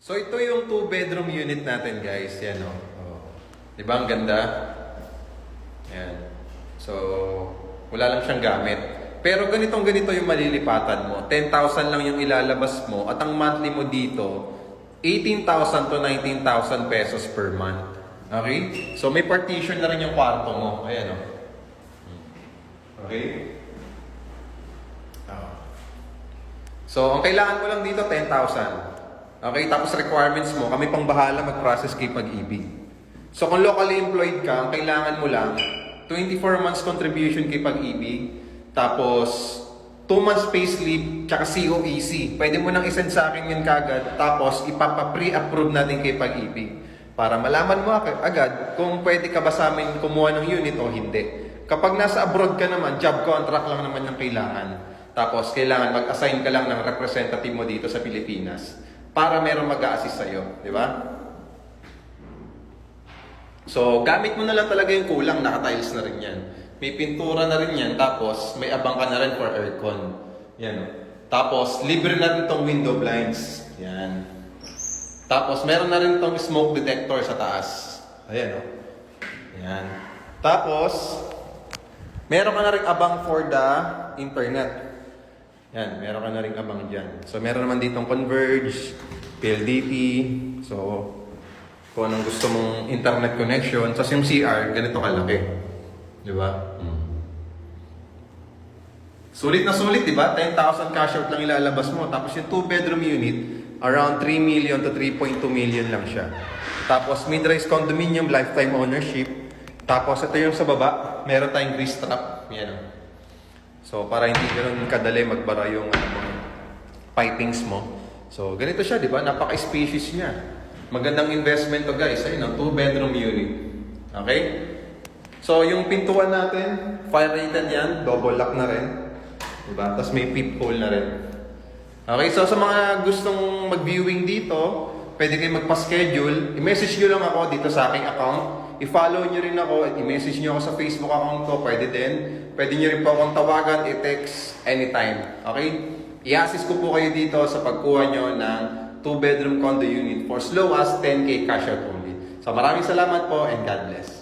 So ito yung 2-bedroom unit natin, guys. Yan o. Oh. Diba ang ganda? Yan. So, wala lang siyang gamit. Pero ganito yung malilipatan mo. 10,000 lang yung ilalabas mo. At ang monthly mo dito, 18,000 to 19,000 pesos per month. Okay? So may partition na rin yung kwarto mo. Ayan o. Okay? So, ang kailangan mo lang dito, 10,000. Okay, tapos requirements mo, kami pang bahala mag-process kay Pag-ibig. So kung locally employed ka, ang kailangan mo lang 24 months contribution kay Pag-ibig, tapos 2 months payslip, tsaka COEC. Pwede mo nang isend sa akin yun kagad, tapos ipapa-pre-approve natin kay Pag-ibig. Para malaman mo agad kung pwede ka ba sa amin kumuha ng unit o hindi. Kapag nasa abroad ka naman, job contract lang naman yung kailangan. Tapos kailangan mag-assign ka lang ng representative mo dito sa Pilipinas para meron mag-a-assist sa'yo, di ba? So, gamit mo na lang talaga yung kulang, naka-tiles na rin yan. May pintura na rin yan, tapos may abang ka na rin for aircon. Yan o. Tapos, libre na rin tong window blinds. Yan. Tapos, meron na rin tong smoke detector sa taas. Ayan o. Yan. Tapos, meron ka na rin abang for the internet. Yan, meron ka na rin abang dyan. So, meron naman ditong Converge, PLDT. So, kung anong gusto mong internet connection. Tapos yung CR, ganito kalaki. Di ba? Sulit na sulit, di ba? 10,000 cash out lang ilalabas mo. Tapos yung 2-bedroom unit, around 3 million to 3.2 million lang siya. Tapos mid-rise condominium, lifetime ownership. Tapos ito yung sa baba, meron tayong grease trap. Yan o. So, para hindi ganoon kadali magbara yung pipings mo. So, ganito siya, di ba? Napaka-spacious niya. Magandang investment to, guys. Ayun, ang 2-bedroom unit. Okay? So, yung pintuan natin, fire rated yan. Double lock na rin. Diba? Tapos may peephole na rin. Okay, so sa mga gustong mag-viewing dito, pwede kayo magpa-schedule. I-message nyo lang ako dito sa aking account. I-follow nyo rin ako at i-message nyo ako sa Facebook account ko. Pwede din. Pwede nyo rin po akong tawagan, i-text anytime. Okay? I-assist ko po kayo dito sa pagkuha nyo ng 2-bedroom condo unit for as low as 10K cash out only. So maraming salamat po and God bless.